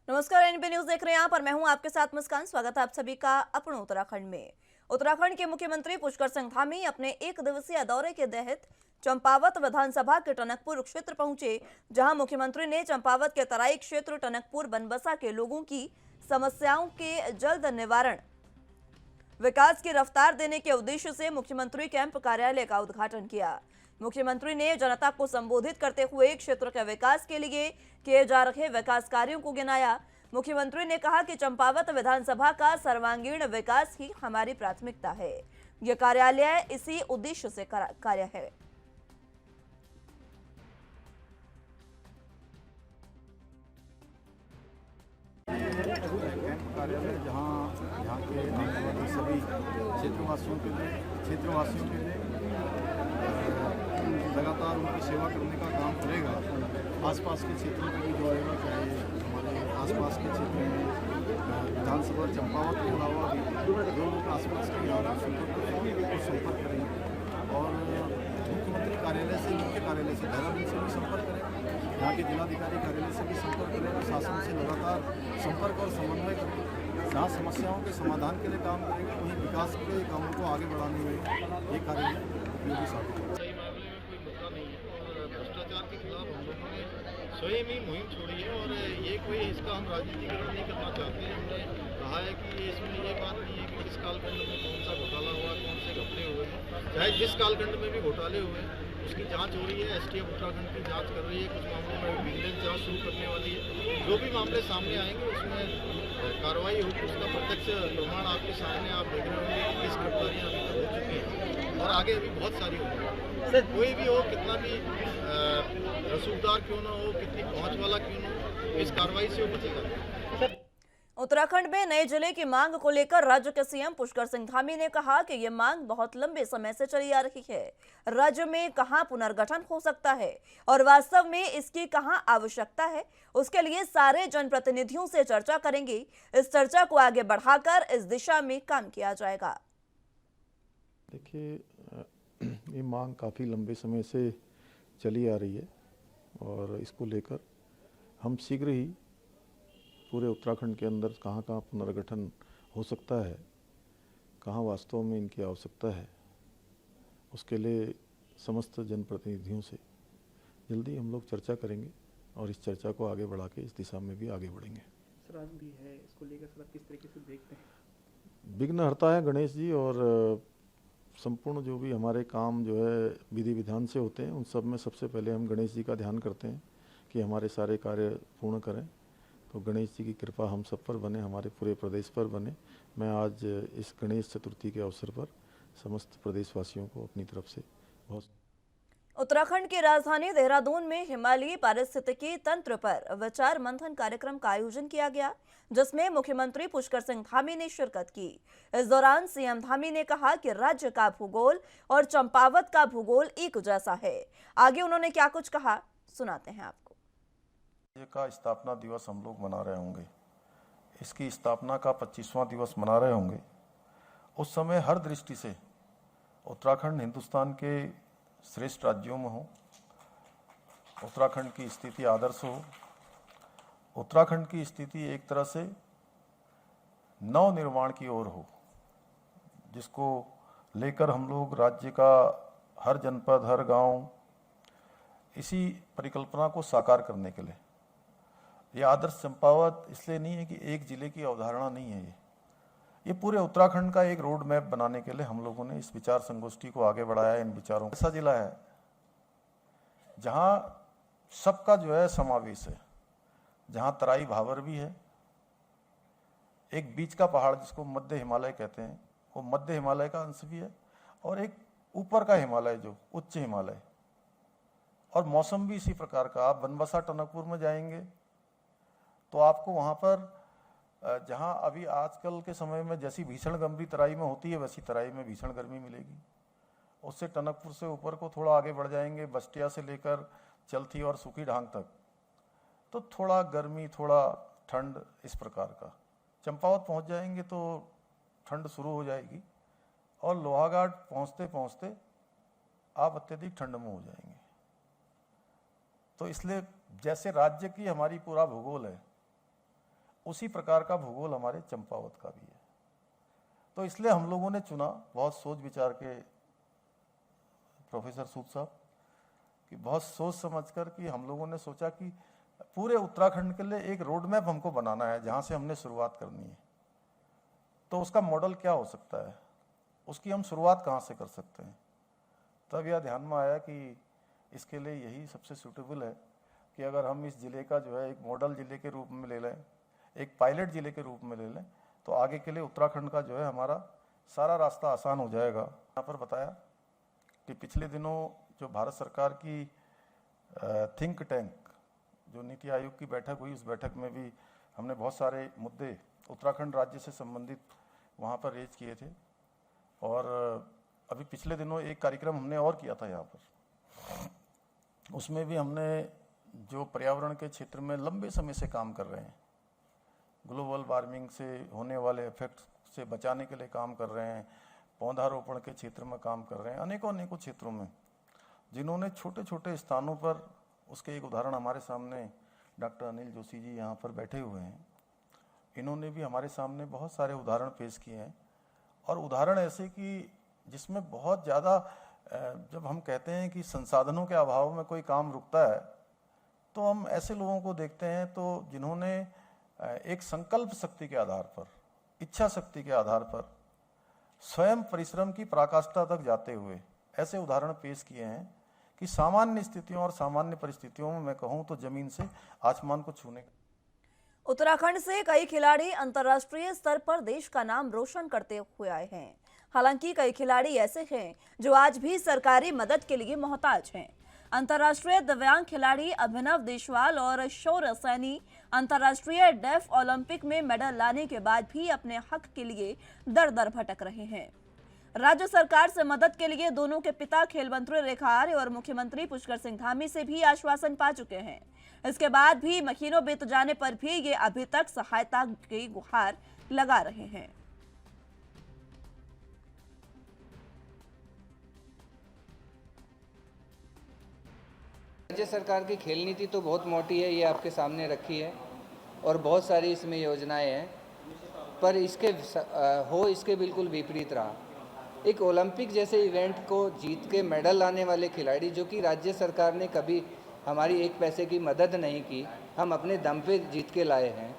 नमस्कार, NB news देख रहे हैं आप और मैं हूं आपके साथ मुस्कान। स्वागत है आप सभी का अपने उत्तराखंड में। उत्तराखंड के मुख्यमंत्री पुष्कर सिंह धामी अपने एक दिवसीय दौरे के तहत चंपावत विधानसभा के टनकपुर क्षेत्र पहुंचे, जहां मुख्यमंत्री ने चंपावत के तराई क्षेत्र टनकपुर बनबसा के लोगों की समस्याओं के जल्द निवारण, विकास की रफ्तार देने के उद्देश्य से मुख्यमंत्री कैंप कार्यालय का उद्घाटन किया। मुख्यमंत्री ने जनता को संबोधित करते हुए क्षेत्र के विकास के लिए किए जा रहे विकास कार्यों को गिनाया। मुख्यमंत्री ने कहा कि चंपावत विधानसभा का सर्वांगीण विकास ही हमारी प्राथमिकता है। यह कार्यालय इसी उद्देश्य से कार्य है। कैंप कार्यालय जहाँ यहाँ के आने वाले सभी क्षेत्रवासियों के लिए लगातार उनकी सेवा करने का काम करेगा। आसपास के क्षेत्रों में भी जो आएगा, चाहे हमारे आसपास के क्षेत्र में विधानसभा चंपावत के अलावा भी जो लोग आसपास के यहाँ संपर्क करेंगे और मुख्यमंत्री कार्यालय से, मुख्य कार्यालय से, देहरादून से भी संपर्क करेंगे, यहाँ के जिलाधिकारी कार्यालय से भी संपर्क करेंगे, शासन से लगातार संपर्क और समन्वय करेंगे। जहाँ समस्याओं के समाधान के लिए काम करेंगे, वहीं विकास के कामों को आगे बढ़ाने में ये कार्यालय उपयोगी साबित होगा। सही मामले में कोई मुद्दा नहीं है और भ्रष्टाचार के खिलाफ हम लोगों ने स्वयं ही मुहिम छोड़ी है और ये कोई इसका हम राजनीतिकरण नहीं करना चाहते हैं। हमने कहा है कि इसमें ये बात नहीं है कि किस कालखंड में कौन सा घोटाला हुआ, कौन से घपले हुए हैं, चाहे जिस कालखंड में भी घोटाले हुए उसकी जांच हो रही है। एसटीएफ उत्तराखंड की जांच कर रही है, कुछ मामलों में विजिलेंस जांच शुरू करने वाली है। जो भी मामले सामने आएंगे उसमें कार्रवाई होगी, उसका प्रत्यक्ष प्रमाण आपके सामने आप देख रहे होंगे कि किस गिरफ्तारियाँ अभी तक हो चुकी हैं और आगे अभी बहुत सारी होंगी। सर कोई भी हो, कितना भी रसूखदार क्यों ना हो, कितनी पहुँच वाला क्यों ना हो, इस कार्रवाई से वो बचेगा। उत्तराखंड में नए जिले की मांग को लेकर राज्य के सीएम पुष्कर सिंह धामी ने कहा कि यह मांग बहुत लंबे समय से चली आ रही है। राज्य में कहां पुनर्गठन हो सकता है और वास्तव में इसकी कहां आवश्यकता है, उसके लिए सारे जनप्रतिनिधियों से चर्चा करेंगे। इस चर्चा को आगे बढ़ाकर इस दिशा में काम किया जाएगा। देखिए, ये मांग काफ़ी लंबे समय से चली आ रही है और इसको लेकर हम शीघ्र ही पूरे उत्तराखंड के अंदर कहाँ कहाँ पुनर्गठन हो सकता है, कहाँ वास्तव में इनकी आवश्यकता है, उसके लिए समस्त जनप्रतिनिधियों से जल्दी हम लोग चर्चा करेंगे और इस चर्चा को आगे बढ़ा के इस दिशा में भी आगे बढ़ेंगे। सर आज भी है, इसको लेकर सर आप किस तरीके से देखते हैं? विघ्नहर्ता है गणेश जी और संपूर्ण जो भी हमारे काम जो है विधि विधान से होते हैं, उन सब में सबसे पहले हम गणेश जी का ध्यान करते हैं कि हमारे सारे कार्य पूर्ण करें। तो गणेश जी की कृपा हम सब पर बने, हमारे पूरे प्रदेश पर बने। मैं आज इस गणेश चतुर्थी के अवसर पर समस्त प्रदेशवासियों को अपनी तरफ से बहुत। उत्तराखंड की राजधानी देहरादून में हिमालयी पारिस्थितिकी तंत्र पर विचार मंथन कार्यक्रम का आयोजन किया गया, जिसमें मुख्यमंत्री पुष्कर सिंह धामी ने शिरकत की। इस दौरान सीएम धामी ने कहा कि राज्य का भूगोल और चंपावत का भूगोल एक जैसा है। आगे उन्होंने क्या कुछ कहा, सुनाते हैं आपको। राज्य का स्थापना दिवस हम लोग मना रहे होंगे, इसकी स्थापना का 25वां दिवस मना रहे होंगे। उस समय हर दृष्टि से उत्तराखंड हिंदुस्तान के श्रेष्ठ राज्यों में हो, उत्तराखंड की स्थिति आदर्श हो, उत्तराखंड की स्थिति एक तरह से नव निर्माण की ओर हो, जिसको लेकर हम लोग राज्य का हर जनपद, हर गांव इसी परिकल्पना को साकार करने के लिए। ये आदर्श चंपावत इसलिए नहीं है कि एक जिले की अवधारणा नहीं है, ये पूरे उत्तराखंड का एक रोड मैप बनाने के लिए हम लोगों ने इस विचार संगोष्ठी को आगे बढ़ाया। इन विचारों ऐसा जिला है जहां सबका जो है समावेश है, जहां तराई भावर भी है, एक बीच का पहाड़ जिसको मध्य हिमालय कहते हैं वो मध्य हिमालय का अंश भी है, और एक ऊपर का हिमालय जो उच्च हिमालय, और मौसम भी इसी प्रकार का। आप बनबसा टनकपुर में जाएंगे तो आपको वहाँ पर जहाँ अभी आजकल के समय में जैसी भीषण गर्मी तराई में होती है, वैसी तराई में भीषण गर्मी मिलेगी। उससे टनकपुर से ऊपर को थोड़ा आगे बढ़ जाएंगे, बस्टिया से लेकर चलथी और सूखी ढांग तक, तो थोड़ा गर्मी, थोड़ा ठंड इस प्रकार का। चंपावत पहुँच जाएंगे तो ठंड शुरू हो जाएगी और लोहाघाट पहुँचते पहुँचते आप अत्यधिक ठंड में हो जाएंगे। तो इसलिए जैसे राज्य की हमारी पूरा भूगोल है, उसी प्रकार का भूगोल हमारे चंपावत का भी है। तो इसलिए हम लोगों ने चुना, बहुत सोच विचार के प्रोफेसर सूद साहब कि बहुत सोच समझकर कि हम लोगों ने सोचा कि पूरे उत्तराखंड के लिए एक रोड मैप हमको बनाना है जहाँ से हमने शुरुआत करनी है। तो उसका मॉडल क्या हो सकता है, उसकी हम शुरुआत कहाँ से कर सकते हैं। तब यह ध्यान में आया कि इसके लिए यही सबसे सूटेबल है कि अगर हम इस ज़िले का जो है एक मॉडल ज़िले के रूप में ले लें, एक पायलट ज़िले के रूप में ले लें, तो आगे के लिए उत्तराखंड का जो है हमारा सारा रास्ता आसान हो जाएगा। यहाँ पर बताया कि पिछले दिनों जो भारत सरकार की थिंक टैंक जो नीति आयोग की बैठक हुई, उस बैठक में भी हमने बहुत सारे मुद्दे उत्तराखंड राज्य से संबंधित वहाँ पर रेज किए थे। और अभी पिछले दिनों एक कार्यक्रम हमने और किया था यहाँ पर, उसमें भी हमने जो पर्यावरण के क्षेत्र में लंबे समय से काम कर रहे हैं, ग्लोबल वार्मिंग से होने वाले इफेक्ट से बचाने के लिए काम कर रहे हैं, पौधारोपण के क्षेत्र में काम कर रहे हैं, अनेकों क्षेत्रों में, जिन्होंने छोटे छोटे स्थानों पर, उसके एक उदाहरण हमारे सामने डॉक्टर अनिल जोशी जी यहाँ पर बैठे हुए हैं, इन्होंने भी हमारे सामने बहुत सारे उदाहरण पेश किए हैं। और उदाहरण ऐसे कि जिसमें बहुत ज़्यादा, जब हम कहते हैं कि संसाधनों के अभाव में कोई काम रुकता है, तो हम ऐसे लोगों को देखते हैं तो जिन्होंने एक संकल्प शक्ति के आधार पर, इच्छा शक्ति के आधार पर स्वयं परिश्रम की पराकाष्ठा तक जाते हुए ऐसे उदाहरण पेश किए हैं कि सामान्य स्थितियों और सामान्य परिस्थितियों में मैं कहूँ तो जमीन से आसमान को छूने का। उत्तराखंड से कई खिलाड़ी अंतर्राष्ट्रीय स्तर पर देश का नाम रोशन करते हुए आए हैं। हालांकि कई खिलाड़ी ऐसे हैं जो आज भी सरकारी मदद के लिए मोहताज हैं। अंतर्राष्ट्रीय दिव्यांग खिलाड़ी अभिनव देशवाल और शौर्य सैनी अंतर्राष्ट्रीय डेफ ओलंपिक में मेडल लाने के बाद भी अपने हक के लिए दर दर भटक रहे हैं। राज्य सरकार से मदद के लिए दोनों के पिता खेल मंत्री रेखा आर्य और मुख्यमंत्री पुष्कर सिंह धामी से भी आश्वासन पा चुके हैं। इसके बाद भी महीनों बीत जाने पर भी ये अभी तक सहायता की गुहार लगा रहे हैं। राज्य सरकार की खेल नीति तो बहुत मोटी है, ये आपके सामने रखी है और बहुत सारी इसमें योजनाएं हैं, पर इसके बिल्कुल विपरीत रहा। एक ओलंपिक जैसे इवेंट को जीत के मेडल लाने वाले खिलाड़ी, जो कि राज्य सरकार ने कभी हमारी एक पैसे की मदद नहीं की, हम अपने दम पे जीत के लाए हैं,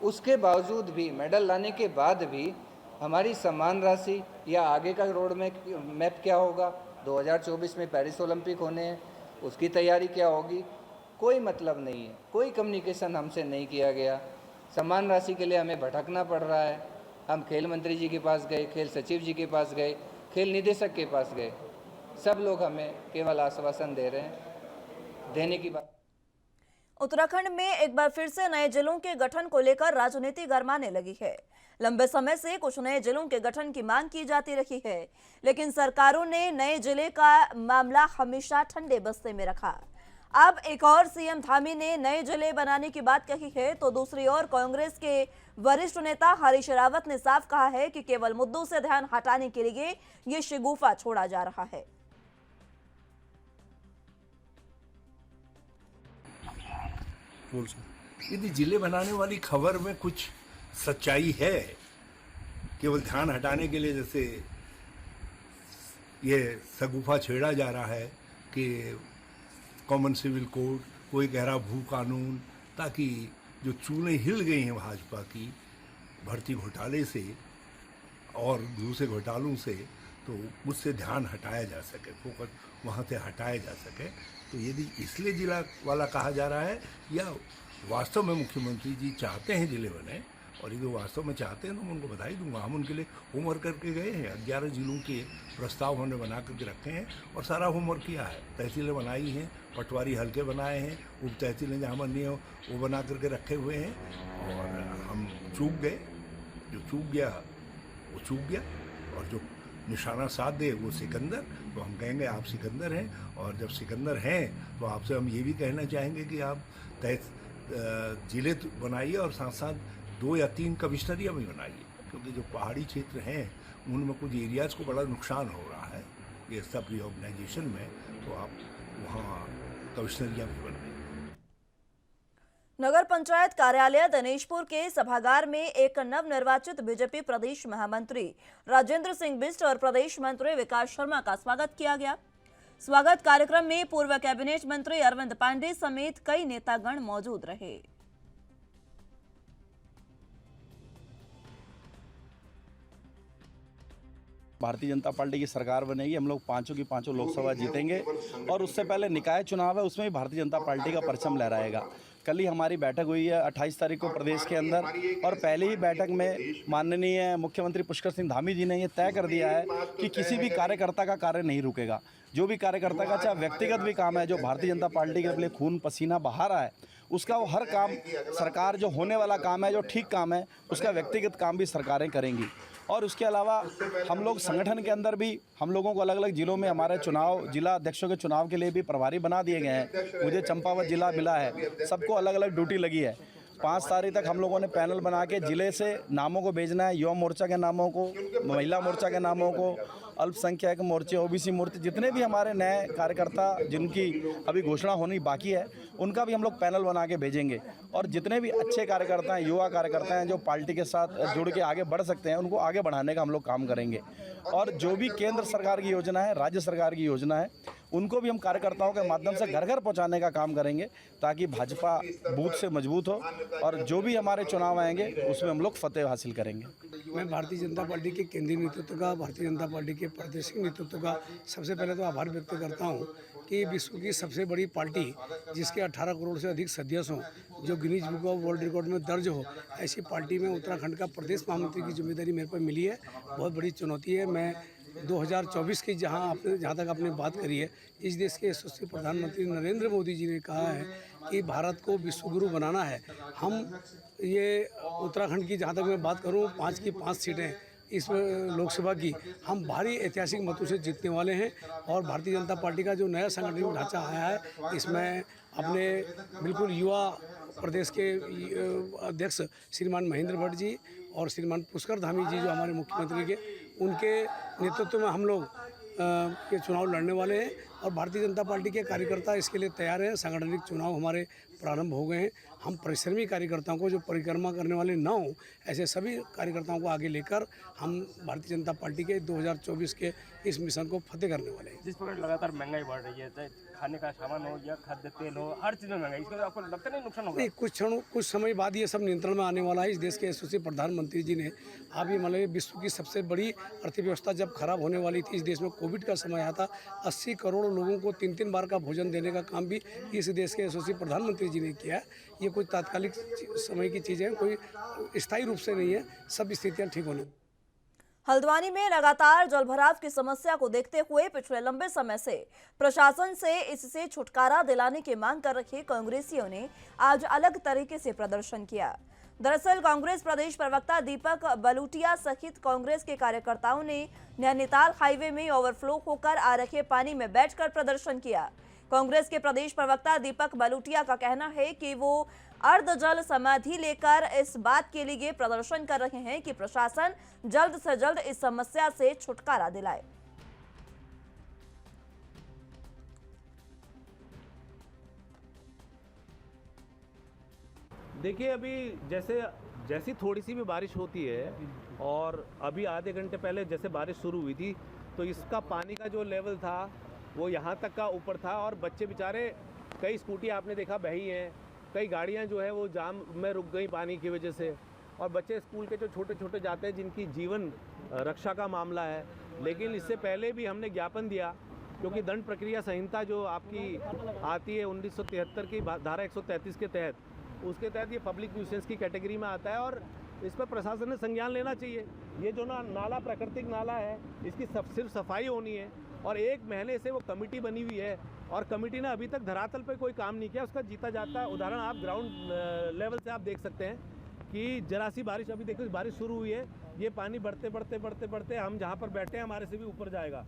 उसके बावजूद भी मेडल लाने के बाद भी हमारी सम्मान राशि या आगे का रोड मैप क्या होगा, 2024 में पेरिस ओलंपिक होने हैं, उसकी तैयारी क्या होगी, कोई मतलब नहीं है। कोई कम्युनिकेशन हमसे नहीं किया गया। सम्मान राशि के लिए हमें भटकना पड़ रहा है। हम खेल मंत्री जी के पास गए, खेल सचिव जी के पास गए, खेल निदेशक के पास गए, सब लोग हमें केवल आश्वासन दे रहे हैं, देने की बात। उत्तराखंड में एक बार फिर से नए जिलों के गठन को लेकर राजनीति गरमाने लगी है। लंबे समय से कुछ नए जिलों के गठन की मांग की जाती रही है, लेकिन सरकारों ने नए जिले का मामला हमेशा ठंडे बस्ते में रखा। अब एक और सीएम धामी ने नए जिले बनाने की बात कही है, तो दूसरी ओर कांग्रेस के वरिष्ठ नेता हरीश रावत ने साफ कहा है कि केवल मुद्दों से ध्यान हटाने के लिए ये शिगुफा छोड़ा जा रहा है। यदि जिले बनाने वाली खबर में कुछ सच्चाई है, केवल ध्यान हटाने के लिए जैसे ये सगुफा छेड़ा जा रहा है कि कॉमन सिविल कोड, कोई कह रहा भू कानून, ताकि जो चूल्हे हिल गई हैं भाजपा की भर्ती घोटाले से और दूसरे घोटालों से, तो उससे ध्यान हटाया जा सके, फोकस वहाँ से हटाया जा सके। तो यदि इसलिए जिला वाला कहा जा रहा है या वास्तव में मुख्यमंत्री जी चाहते हैं जिले बने, और यदि वास्तव में चाहते हैं तो मैं उनको बधाई दूंगा। हम उनके लिए होमवर्क करके गए हैं, 11 जिलों के प्रस्ताव हमने बना करके रखे हैं और सारा होमवर्क किया है। तहसीलें बनाई हैं, पटवारी हल्के बनाए हैं, उप तहसीलें जहाँ बननी हो वो बना करके रखे हुए हैं। और हम चूक गए, जो चूक गया वो चूक गया, और जो निशाना साध दे वो सिकंदर, तो हम कहेंगे आप सिकंदर हैं। और जब सिकंदर हैं तो आपसे हम ये भी कहना चाहेंगे कि आप जिले बनाइए और साथ साथ 2 या 3 कमिश्नरियाँ भी बनाइए, क्योंकि जो पहाड़ी क्षेत्र हैं उनमें कुछ एरियाज़ को बड़ा नुकसान हो रहा है ये सब रिऑर्गेनाइजेशन में, तो आप वहाँ कमिश्नरियाँ भी बनाइए। नगर पंचायत कार्यालय दिनेशपुर के सभागार में एक नवनिर्वाचित बीजेपी प्रदेश महामंत्री राजेंद्र सिंह बिष्ट और प्रदेश मंत्री विकास शर्मा का स्वागत किया गया। स्वागत कार्यक्रम में पूर्व कैबिनेट मंत्री अरविंद पांडे समेत कई नेतागण मौजूद रहे। भारतीय जनता पार्टी की सरकार बनेगी, हम लोग पांचों की पांचों लोकसभा जीतेंगे और उससे पहले निकाय चुनाव है, उसमें भी भारतीय जनता पार्टी का परचम लहराएगा। कल ही हमारी बैठक हुई है 28 तारीख को प्रदेश के अंदर, और पहली ही बैठक में माननीय मुख्यमंत्री पुष्कर सिंह धामी जी ने ये तय कर दिया है कि किसी भी कार्यकर्ता का कार्य नहीं रुकेगा। जो भी कार्यकर्ता का चाहे व्यक्तिगत भी काम है, जो भारतीय जनता पार्टी के लिए खून पसीना बहा रहा है, उसका वो हर काम सरकार, जो होने वाला काम है, जो ठीक काम है, उसका व्यक्तिगत काम भी सरकारें करेंगी। और उसके अलावा हम लोग संगठन के अंदर भी हम लोगों को अलग अलग जिलों में हमारे चुनाव, जिला अध्यक्षों के चुनाव के लिए भी प्रभारी बना दिए गए हैं। मुझे चंपावत जिला मिला है, सबको अलग अलग ड्यूटी लगी है। 5 तारीख तक हम लोगों ने पैनल बना के जिले से नामों को भेजना है, युवा मोर्चा के नामों को, महिला मोर्चा के नामों को, अल्पसंख्यक मोर्चे, ओबीसी मोर्चे, जितने भी हमारे नए कार्यकर्ता जिनकी अभी घोषणा होनी बाकी है, उनका भी हम लोग पैनल बना के भेजेंगे। और जितने भी अच्छे कार्यकर्ता हैं, युवा कार्यकर्ता हैं, जो पार्टी के साथ जुड़ के आगे बढ़ सकते हैं, उनको आगे बढ़ाने का हम लोग काम करेंगे। और जो भी केंद्र सरकार की योजना है, राज्य सरकार की योजना है, उनको भी हम कार्यकर्ताओं के माध्यम से घर घर पहुंचाने का काम करेंगे, ताकि भाजपा बूथ से मजबूत हो और जो भी हमारे चुनाव आएंगे उसमें हम लोग फतेह हासिल करेंगे। मैं भारतीय जनता पार्टी के केंद्रीय नेतृत्व का, भारतीय जनता पार्टी के प्रादेशिक नेतृत्व का सबसे पहले तो आभार व्यक्त करता हूं कि विश्व की सबसे बड़ी पार्टी, जिसके 18 करोड़ से अधिक सदस्य हों, जो Guinness book of world record में दर्ज हो, ऐसी पार्टी में उत्तराखंड का प्रदेश महामंत्री की जिम्मेदारी मेरे पर मिली है। बहुत बड़ी चुनौती है। मैं 2024 की जहाँ तक आपने बात करी है, इस देश के यशस्वी प्रधानमंत्री नरेंद्र मोदी जी ने कहा है कि भारत को विश्वगुरु बनाना है। हम ये उत्तराखंड की जहाँ तक मैं बात करूँ, 5 की 5 सीटें इस लोकसभा की हम भारी ऐतिहासिक मतों से जीतने वाले हैं। और भारतीय जनता पार्टी का जो नया संगठनिक ढांचा आया है, इसमें अपने बिल्कुल युवा प्रदेश के अध्यक्ष श्रीमान महेंद्र भट्ट जी और श्रीमान पुष्कर धामी जी, जो हमारे मुख्यमंत्री के, उनके नेतृत्व में हम लोग के चुनाव लड़ने वाले हैं। और भारतीय जनता पार्टी के कार्यकर्ता इसके लिए तैयार हैं। सांगठनिक चुनाव हमारे प्रारंभ हो गए हैं। हम परिश्रमी कार्यकर्ताओं को, जो परिक्रमा करने वाले ना हों, ऐसे सभी कार्यकर्ताओं को आगे लेकर हम भारतीय जनता पार्टी के 2024 के इस मिशन को फतेह करने वाले हैं। जिस प्रकार लगातार महंगाई बढ़ रही है, चाहे खाने का सामान हो या खाद्य तेल हो, हर चीज़ में महंगाई, इसके आपको लगता नहीं नुकसान होगा? नहीं, कुछ समय बाद ये सब नियंत्रण में आने वाला है। इस देश के यशस्वी प्रधानमंत्री जी ने अभी मतलब विश्व की सबसे बड़ी अर्थव्यवस्था जब खराब होने वाली थी, इस देश में कोविड का समय आया था, 80 करोड़ लोगों को 3-3 बार का भोजन देने का काम भी इस देश के यशस्वी प्रधानमंत्री जी ने किया है। ये कोई तात्कालिक समय की चीज़ है, कोई स्थायी रूप से नहीं है। सब स्थितियाँ ठीक होने। हल्द्वानी में लगातार जलभराव की समस्या को देखते हुए पिछले लंबे समय से प्रशासन से इससे छुटकारा दिलाने की मांग कर रहे कांग्रेसियों ने आज अलग तरीके से प्रदर्शन किया। दरअसल कांग्रेस प्रदेश प्रवक्ता दीपक बलूटिया सहित कांग्रेस के कार्यकर्ताओं ने नैनीताल हाईवे में ओवरफ्लो होकर आ रहे पानी में बैठकर प्रदर्शन किया। कांग्रेस के प्रदेश प्रवक्ता दीपक बलूटिया का कहना है कि वो अर्ध जल समाधि लेकर इस बात के लिए प्रदर्शन कर रहे हैं कि प्रशासन जल्द से जल्द इस समस्या से छुटकारा दिलाए। देखिए, अभी जैसी थोड़ी सी भी बारिश होती है, और अभी आधे घंटे पहले जैसे बारिश शुरू हुई थी, तो इसका पानी का जो लेवल था वो यहाँ तक का ऊपर था। और बच्चे बेचारे, कई स्कूटी आपने देखा बही हैं, कई गाड़ियाँ जो है वो जाम में रुक गई पानी की वजह से। और बच्चे स्कूल के जो छोटे छोटे जाते हैं, जिनकी जीवन रक्षा का मामला है। लेकिन इससे पहले भी हमने ज्ञापन दिया, क्योंकि दंड प्रक्रिया संहिता जो आपकी आती है 1973 की धारा 133 के तहत, उसके तहत ये पब्लिक न्यूसेंस की कैटेगरी में आता है और इस पर प्रशासन ने संज्ञान लेना चाहिए। ये जो नाला प्राकृतिक नाला है, इसकी सिर्फ सफाई होनी है। और 1 महीने से वो कमेटी बनी हुई है और कमेटी ने अभी तक धरातल पर कोई काम नहीं किया। उसका जीता जाता उदाहरण आप ग्राउंड लेवल से आप देख सकते हैं कि जरा सी बारिश, अभी देखो बारिश शुरू हुई है, ये पानी बढ़ते हम जहाँ पर बैठे हैं हमारे से भी ऊपर जाएगा।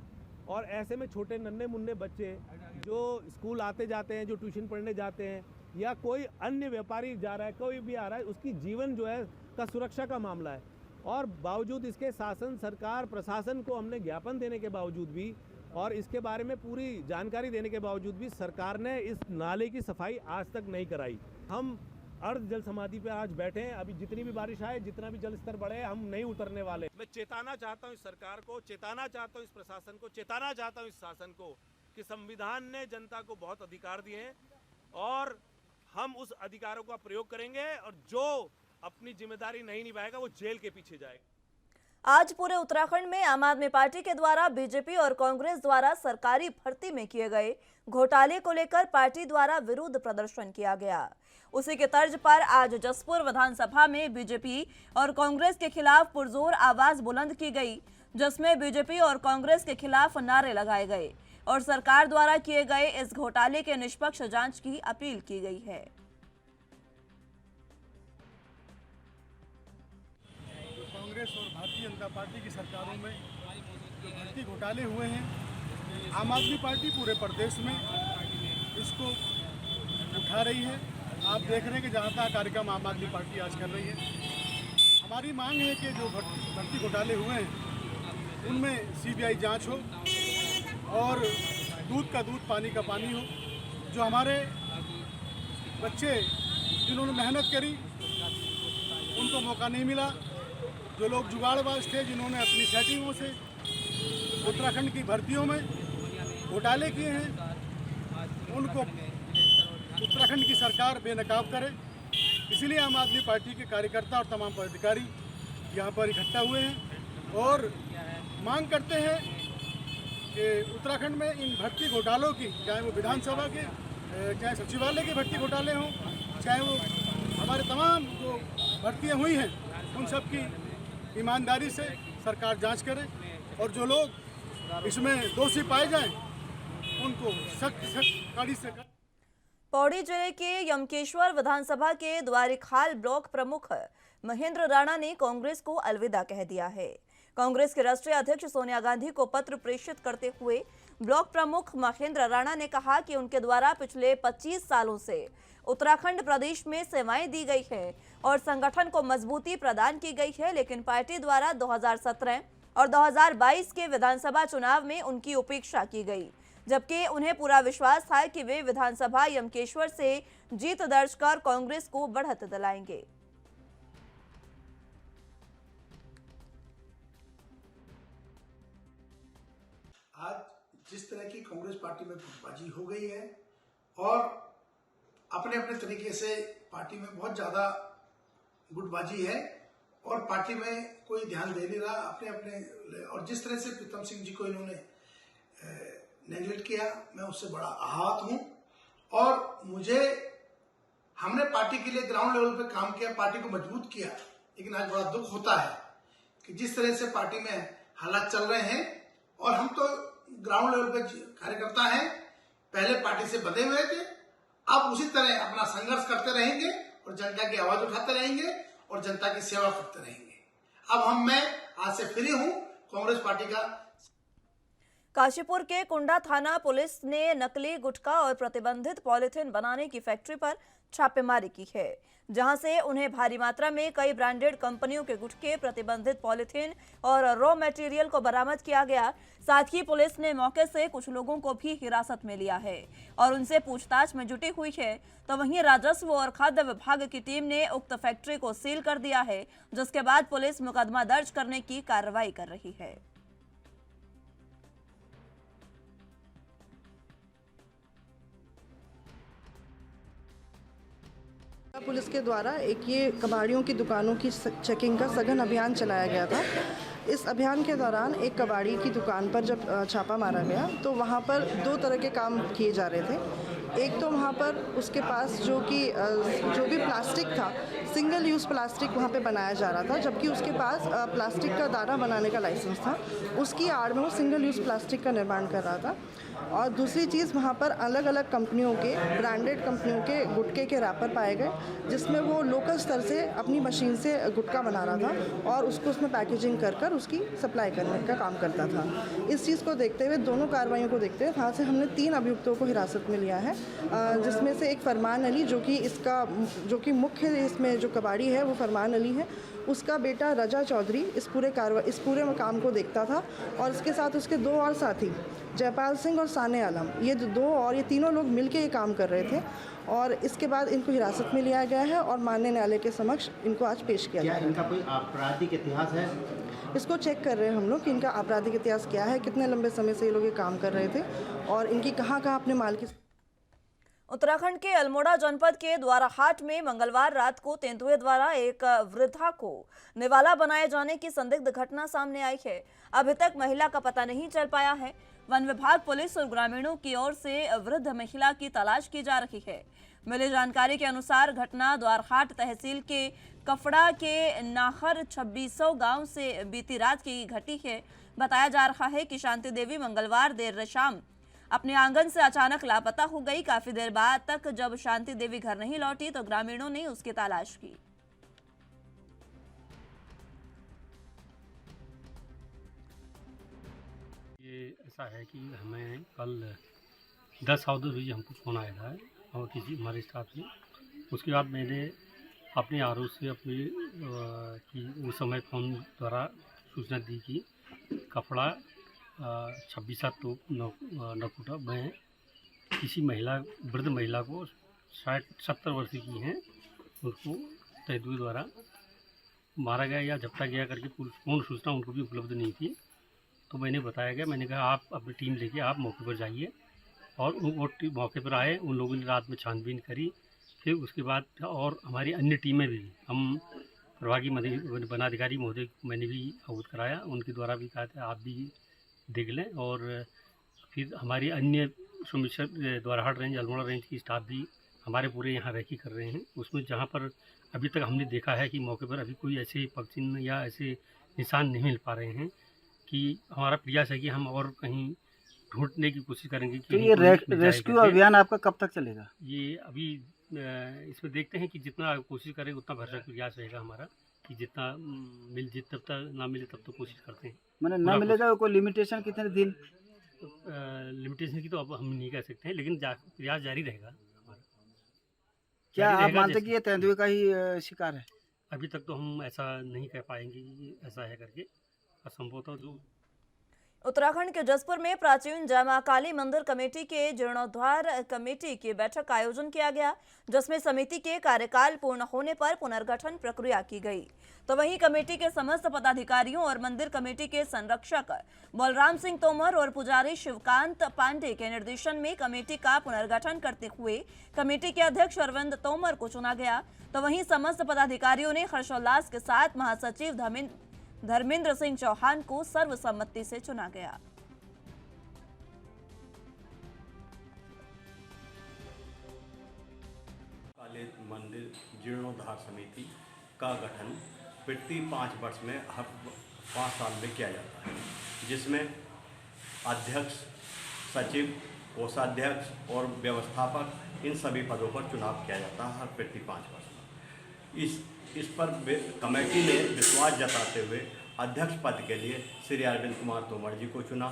और ऐसे में छोटे नन्हे मुन्ने बच्चे जो स्कूल आते जाते हैं, जो ट्यूशन पढ़ने जाते हैं, या कोई अन्य व्यापारी जा रहा है, कोई भी आ रहा है, उसकी जीवन जो है का सुरक्षा का मामला है। और बावजूद इसके शासन, सरकार, प्रशासन को हमने ज्ञापन देने के बावजूद भी और इसके बारे में पूरी जानकारी देने के बावजूद भी सरकार ने इस नाले की सफाई आज तक नहीं कराई। हम अर्ध जल समाधि पे आज बैठे हैं। अभी जितनी भी बारिश आए, जितना भी जल स्तर बढ़े, हम नहीं उतरने वाले। मैं चेताना चाहता हूँ इस सरकार को, चेताना चाहता हूँ इस प्रशासन को, चेताना चाहता हूँ इस शासन को कि संविधान ने जनता को बहुत अधिकार दिए हैं और हम उस अधिकारों का प्रयोग करेंगे और जो अपनी जिम्मेदारी नहीं निभाएगा वो जेल के पीछे जाएगा। आज पूरे उत्तराखंड में आम आदमी पार्टी के द्वारा बीजेपी और कांग्रेस द्वारा सरकारी भर्ती में किए गए घोटाले को लेकर पार्टी द्वारा विरोध प्रदर्शन किया गया। उसी के तर्ज पर आज जसपुर विधानसभा में बीजेपी और कांग्रेस के खिलाफ पुरजोर आवाज बुलंद की गई, जिसमें बीजेपी और कांग्रेस के खिलाफ नारे लगाए गए और सरकार द्वारा किए गए इस घोटाले के निष्पक्ष जांच की अपील की गई है। कांग्रेस और भारतीय जनता पार्टी की सरकारों में जो भर्ती घोटाले हुए हैं, आम आदमी पार्टी पूरे प्रदेश में इसको उठा रही है। आप देख रहे हैं कि जहाँ तक कार्यक्रम आम आदमी पार्टी आज कर रही है। हमारी मांग है कि जो भर्ती घोटाले हुए हैं उनमें सीबीआई जांच हो और दूध का दूध पानी का पानी हो। जो हमारे बच्चे जिन्होंने मेहनत करी उनको मौका नहीं मिला, जो लोग जुगाड़बाज थे जिन्होंने अपनी सेटिंगों से उत्तराखंड की भर्तियों में घोटाले किए हैं, उनको उत्तराखंड की सरकार बेनकाब करे। इसीलिए आम आदमी पार्टी के कार्यकर्ता और तमाम पदाधिकारी यहाँ पर इकट्ठा हुए हैं और मांग करते हैं कि उत्तराखंड में इन भर्ती घोटालों की, चाहे वो विधानसभा के, चाहे सचिवालय के भर्ती घोटाले हों, चाहे वो हमारे तमाम जो भर्तियाँ हुई हैं, उन सब की ईमानदारी से सरकार जांच करे और जो लोग इसमें दोषी पाए जाएं उनको सख्त कड़ी से पौड़ी जिले के यमकेश्वर विधानसभा के द्वारिखाल ब्लॉक प्रमुख महेंद्र राणा ने कांग्रेस को अलविदा कह दिया है। कांग्रेस के राष्ट्रीय अध्यक्ष सोनिया गांधी को पत्र प्रेषित करते हुए ब्लॉक प्रमुख महेंद्र राणा ने कहा कि उनके द्वारा पिछले 25 सालों से उत्तराखंड प्रदेश में सेवाएं दी गई है और संगठन को मजबूती प्रदान की गई है, लेकिन पार्टी द्वारा 2017 और 2022 के विधानसभा चुनाव में उनकी उपेक्षा की गई, जबकि उन्हें पूरा विश्वास था कि वे विधानसभा यमकेश्वर से जीत दर्ज कर कांग्रेस को बढ़त दिलाएंगे। आज जिस तरह की कांग्रेस पार्टी में गुटबाजी हो गई है और अपने अपने तरीके से पार्टी में बहुत ज्यादा गुटबाजी है और पार्टी में कोई ध्यान दे नहीं रहा अपने अपने, और जिस तरह से प्रीतम सिंह जी को इन्होंने नेगलेक्ट किया, मैं उससे बड़ा आहत हूं। और हमने पार्टी के लिए ग्राउंड लेवल पे काम किया, पार्टी को मजबूत किया, लेकिन आज बड़ा दुख होता है कि जिस तरह से पार्टी में हालात चल रहे हैं, और हम तो ग्राउंड लेवल पे कार्यकर्ता हैं, पहले पार्टी से बंधे हुए थे, अब उसी तरह अपना संघर्ष करते रहेंगे और जनता की आवाज उठाते रहेंगे और जनता की सेवा करते रहेंगे। अब मैं आज से फ्री हूं कांग्रेस पार्टी का। काशीपुर के कुंडा थाना पुलिस ने नकली गुटखा और प्रतिबंधित पॉलिथीन बनाने की फैक्ट्री पर छापेमारी की है, जहां से उन्हें भारी मात्रा में कई ब्रांडेड कंपनियों के गुटखे, प्रतिबंधित पॉलिथीन और रॉ मटेरियल को बरामद किया गया। साथ ही पुलिस ने मौके से कुछ लोगों को भी हिरासत में लिया है और उनसे पूछताछ में जुटी हुई है। तो वहीं राजस्व और खाद्य विभाग की टीम ने उक्त फैक्ट्री को सील कर दिया है, जिसके बाद पुलिस मुकदमा दर्ज करने की कार्रवाई कर रही है। पुलिस के द्वारा एक ये कबाड़ियों की दुकानों की चेकिंग का सघन अभियान चलाया गया था। इस अभियान के दौरान एक कबाड़ी की दुकान पर जब छापा मारा गया तो वहाँ पर दो तरह के काम किए जा रहे थे। एक तो वहाँ पर उसके पास जो भी प्लास्टिक था, सिंगल यूज़ प्लास्टिक वहाँ पे बनाया जा रहा था, जबकि उसके पास प्लास्टिक का दाना बनाने का लाइसेंस था। उसकी आड़ में वो सिंगल यूज़ प्लास्टिक का निर्माण कर रहा था। और दूसरी चीज़, वहाँ पर अलग अलग कंपनियों के, ब्रांडेड कंपनियों के गुटखे के रैपर पाए गए, जिसमें वो लोकल स्तर से अपनी मशीन से गुटखा बना रहा था और उसको उसमें पैकेजिंग कर उसकी सप्लाई करने का काम करता था। इस चीज़ को देखते हुए, दोनों कार्रवाइयों को देखते हुए वहाँ से हमने 3 अभियुक्तों को हिरासत में लिया है, जिसमें से एक फरमान अली जो कि मुख्य इसमें जो कबाड़ी है वो फरमान अली है, उसका बेटा रजा चौधरी इस पूरे काम को देखता था, और इसके साथ उसके 2 और साथी जयपाल सिंह और साने आलम, ये तीनों लोग मिलके ये काम कर रहे थे। और इसके बाद इनको हिरासत में लिया गया है और माननीय न्यायालय के समक्ष इनको आज पेश किया गया है। इनका कोई आपराधिक इतिहास है? इसको चेक कर रहे हैं हम लोग कि इनका आपराधिक इतिहास क्या है, कितने लंबे समय से ये लोग ये काम कर रहे थे और इनकी कहाँ अपने माल की। उत्तराखंड के अल्मोड़ा जनपद के द्वाराहाट में मंगलवार रात को तेंदुए द्वारा एक वृद्धा को निवाला बनाए जाने की संदिग्ध घटना सामने आई है। अभी तक महिला का पता नहीं चल पाया है। वन विभाग, पुलिस और ग्रामीणों की ओर से वृद्ध महिला की तलाश की जा रही है। मिली जानकारी के अनुसार घटना द्वाराहाट तहसील के कफड़ा के नाहर 2600 गांव से बीती रात की घटी है। बताया जा रहा है कि शांति देवी मंगलवार देर शाम अपने आंगन से अचानक लापता हो गई। काफी देर बाद तक जब शांति देवी घर नहीं लौटी तो ग्रामीणों ने उसकी तलाश की। ये ऐसा है कि हमें कल 10:10 बजे हमको फ़ोन आया था और किसी हमारे स्टाफ से। उसके बाद मैंने अपने आर ओ से अपनी कि उस समय फ़ोन द्वारा सूचना दी कि कपड़ा 26 नकुटा में किसी वृद्ध महिला को 60-70 वर्ष की हैं, उसको तेंदुए द्वारा मारा गया या झपटा गया करके पूर्ण सूचना उनको भी उपलब्ध नहीं थी। तो मैंने कहा आप अपनी टीम लेके आप मौके पर जाइए, और वो मौके पर आए। उन लोगों ने रात में छानबीन करी। फिर उसके बाद और हमारी अन्य टीमें भी, हम प्रभागीय वनाधिकारी महोदय मैंने भी अवगत कराया, उनके द्वारा भी कहा था आप भी देख लें। और फिर हमारी अन्य सुमिश्र द्वाराहाट रेंज, अल्मोड़ा रेंज की स्टाफ भी हमारे पूरे यहाँ रेकी कर रहे हैं। उसमें जहाँ पर अभी तक हमने देखा है कि मौके पर अभी कोई ऐसे पक्षी या ऐसे निशान नहीं मिल पा रहे हैं, कि हमारा प्रयास है कि हम और कहीं ढूंढने की कोशिश करेंगे। तो ये रेस्क्यू अभियान आपका कब तक चलेगा? ये अभी इसमें देखते हैं कि जितना कोशिश करेंगे उतना भरसक प्रयास रहेगा हमारा, कि जितना जब तक ना मिले तब तो कोशिश करते हैं। मैंने ना मिलेगा कोई लिमिटेशन कितने दिन? लिमिटेशन की तो अब हम नहीं कह सकते हैं, लेकिन प्रयास जारी रहेगा हमारा। क्या आप मानते कि ये तेंदुए का ही शिकार है? अभी तक तो हम ऐसा नहीं कह पाएंगे कि ऐसा है करके, असंभवतः जो उत्तराखंड के जसपुर में प्राचीन जय मां काली मंदिर कमेटी के जीर्णोद्धार कमेटी की बैठक का आयोजन किया गया, जिसमें समिति के कार्यकाल पूर्ण होने पर पुनर्गठन प्रक्रिया की गई। तो वहीं कमेटी के समस्त पदाधिकारियों और मंदिर कमेटी के संरक्षक बलराम सिंह तोमर और पुजारी शिवकांत पांडे के निर्देशन में कमेटी का पुनर्गठन करते हुए कमेटी के अध्यक्ष अरविंद तोमर को चुना गया। तो वहीं समस्त पदाधिकारियों ने हर्षोल्लास के साथ महासचिव धर्मेंद्र सिंह चौहान को सर्वसम्मति से चुना गया। काली मंदिर जीर्णोद्धार समिति का गठन प्रति 5 वर्ष में हर 5 साल में किया जाता है, जिसमें अध्यक्ष, सचिव, कोषाध्यक्ष और व्यवस्थापक इन सभी पदों पर चुनाव किया जाता है हर प्रति 5 वर्ष में। इस पर कमेटी ने विश्वास जताते हुए अध्यक्ष पद के लिए श्री अरविंद कुमार तोमर जी को चुना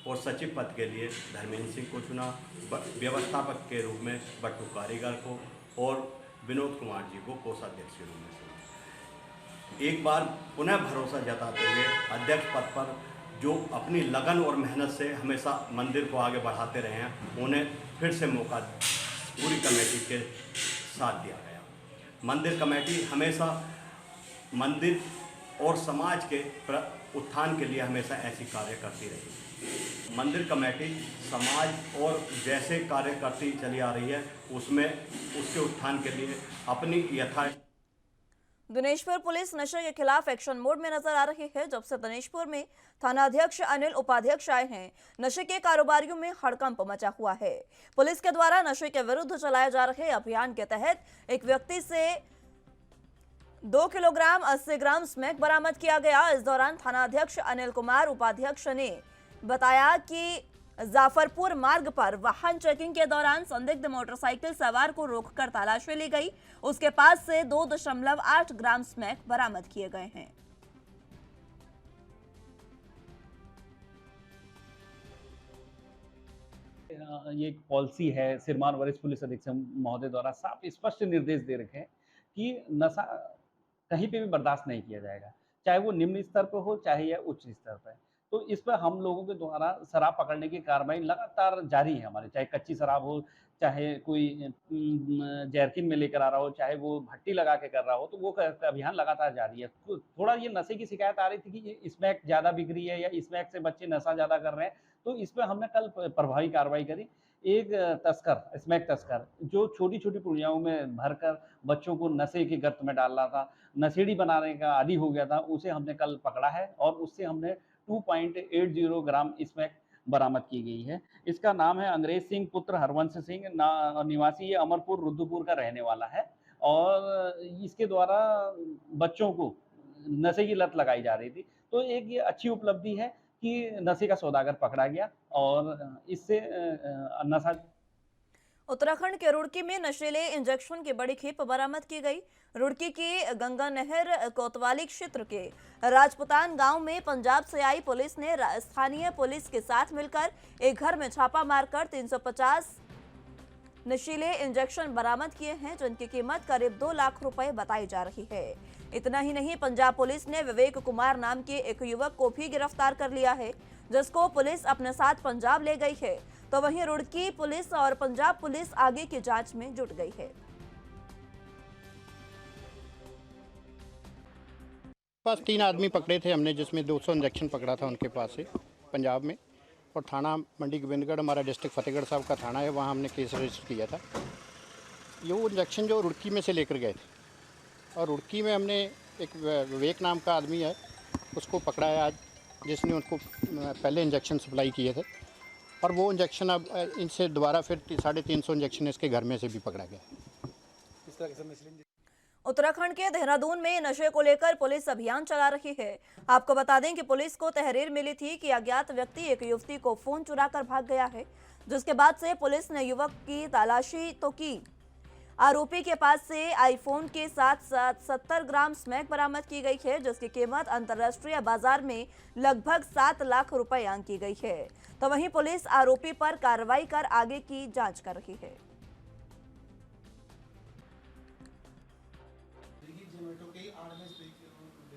और सचिव पद के लिए धर्मेंद्र सिंह को चुना, व्यवस्थापक के रूप में बट्टू कारीगर को और विनोद कुमार जी को कोषाध्यक्ष के रूप में चुना। एक बार पुनः भरोसा जताते हुए अध्यक्ष पद पर जो अपनी लगन और मेहनत से हमेशा मंदिर को आगे बढ़ाते रहे हैं, उन्हें फिर से मौका पूरी कमेटी के साथ दिया गया। मंदिर कमेटी हमेशा मंदिर और समाज के उत्थान के लिए हमेशा ऐसी कार्य करती रही। मंदिर कमेटी समाज और जैसे कार्य करती चली आ रही है, उसमें उसके उत्थान के लिए अपनी यथा। दिनेशपुर पुलिस नशे के खिलाफ एक्शन मोड में नजर आ रही है। जब से दिनेशपुर में थानाध्यक्ष अनिल उपाध्यक्ष आए हैं, नशे के कारोबारियों में हड़कंप मचा हुआ है। पुलिस के द्वारा नशे के विरुद्ध चलाए जा रहे अभियान के तहत एक व्यक्ति से 2 किलोग्राम 80 ग्राम स्मैक बरामद किया गया। इस दौरान थानाध्यक्ष अनिल कुमार उपाध्यक्ष ने बताया कि जाफरपुर मार्ग पर वाहन चेकिंग के दौरान संदिग्ध मोटरसाइकिल सवार को रोककर तलाशी ली गई। उसके पास से 2.8 ग्राम स्मैक बरामद किए गए हैं। ये एक पॉलिसी है, सिरमान वरिष्ठ पुलिस अधीक्षक महोदय द्वारा साफ स्पष्ट निर्देश दे रखे हैं कि नशा कहीं पे भी बर्दाश्त नहीं किया जाएगा, चाहे वो निम्न स्तर पर हो चाहे या उच्च स्तर पर। तो इस पर हम लोगों के द्वारा शराब पकड़ने की कार्रवाई लगातार जारी है हमारी, चाहे कच्ची शराब हो, चाहे कोई जैरकिन में लेकर आ रहा हो, चाहे वो भट्टी लगा के कर रहा हो, तो वो अभियान लगातार जारी है। तो थोड़ा ये नशे की शिकायत आ रही थी कि ये स्मैक ज़्यादा बिक रही है या स्मैक से बच्चे नशा ज़्यादा कर रहे हैं, तो इस पे हमने कल प्रभावी कार्रवाई करी। एक तस्कर, स्मैक तस्कर, जो छोटी-छोटी पुड़ियाओं में भरकर बच्चों को नशे के गर्त में डाल रहा था, नशेड़ी बनाने का आदी हो गया था, उसे हमने कल पकड़ा है और उससे हमने 2.80 ग्राम स्मैक बरामद की गई है। इसका नाम है अंग्रेज सिंह पुत्र हरवंश सिंह, निवासी ये अमरपुर रुद्रपुर का रहने वाला है और इसके द्वारा बच्चों को नशे की लत लगाई जा रही थी। तो एक ये अच्छी उपलब्धि है कि नशे का सौदागर पकड़ा गया और इससे नशा। उत्तराखंड के रुड़की में नशीले इंजेक्शन की बड़ी खेप बरामद की गई। रुड़की के गंगा नहर कोतवाली क्षेत्र के राजपुतान गांव में पंजाब से आई पुलिस ने स्थानीय पुलिस के साथ मिलकर एक घर में छापा मारकर 350 नशीले इंजेक्शन बरामद किए हैं, जिनकी कीमत करीब 2 लाख रुपए बताई जा रही है। इतना ही नहीं, पंजाब पुलिस ने विवेक कुमार नाम के एक युवक को भी गिरफ्तार कर लिया है, जिसको पुलिस अपने साथ पंजाब ले गई है। तो वहीं रुड़की पुलिस और पंजाब पुलिस आगे की जांच में जुट गई है। पास 3 आदमी पकड़े थे हमने, जिसमें 200 इंजेक्शन पकड़ा था उनके पास से पंजाब में, और थाना मंडी गोविंदगढ़ हमारा डिस्ट्रिक्ट फतेहगढ़ साहब का थाना है, वहाँ हमने केस रजिस्टर किया था। ये वो इंजेक्शन जो रुड़की में से लेकर गए थे, और रुड़की में हमने एक विवेक नाम का आदमी है उसको पकड़ा है आज, जिसने उनको पहले इंजेक्शन सप्लाई किए थे, और वो इंजेक्शन अब इनसे दोबारा फिर 350 इंजेक्शन इसके घर में से भी पकड़ा गया। इस तरह से उत्तराखंड के देहरादून में नशे को लेकर पुलिस अभियान चला रही है। आपको बता दें कि पुलिस को तहरीर मिली थी कि अज्ञात व्यक्ति एक युवती को फोन चुराकर भाग गया है, जिसके बाद से पुलिस ने युवक की तलाशी तो की। आरोपी के पास से आईफोन के साथ 70 ग्राम स्मैक बरामद की गई है, जिसकी कीमत अंतर्राष्ट्रीय बाजार में लगभग 7 लाख रुपए आंकी गई है। तो वहीं पुलिस आरोपी पर कार्रवाई कर आगे की जांच कर रही है।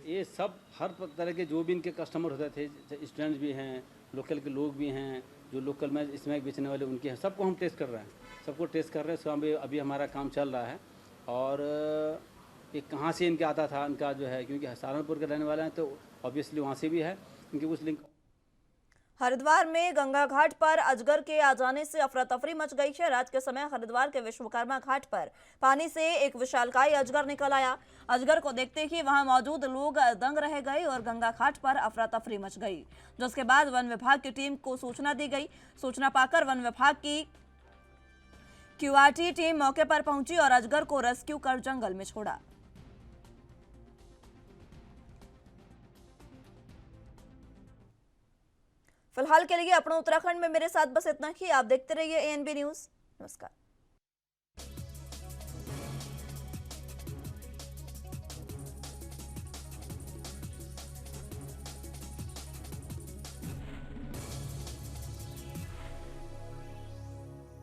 ये सब हर तरह के जो भी इनके कस्टमर होते थे, स्टूडेंट्स भी हैं, लोकल के लोग भी हैं, जो लोकल में स्मैक बेचने वाले उनके हैं, सबको हम टेस्ट कर रहे हैं, सबको टेस्ट कर रहे हैं। स्वयं अभी हमारा काम चल रहा है। और ये कहाँ से इनका आता था, इनका जो है, क्योंकि सहारनपुर के रहने वाले हैं तो ऑब्वियसली वहाँ से भी है, इनके कुछ लिंक। हरिद्वार में गंगा घाट पर अजगर के आ जाने से अफरा तफरी मच गई है। रात के समय हरिद्वार के विश्वकर्मा घाट पर पानी से एक विशालकाय अजगर निकल आया। अजगर को देखते ही वहां मौजूद लोग दंग रह गए और गंगा घाट पर अफरा तफरी मच गई, जिसके बाद वन विभाग की टीम को सूचना दी गई। सूचना पाकर वन विभाग की क्यूआरटी टीम मौके पर पहुंची और अजगर को रेस्क्यू कर जंगल में छोड़ा। फिलहाल के लिए अपना उत्तराखंड में मेरे साथ बस इतना ही। आप देखते रहिए ANB न्यूज। नमस्कार।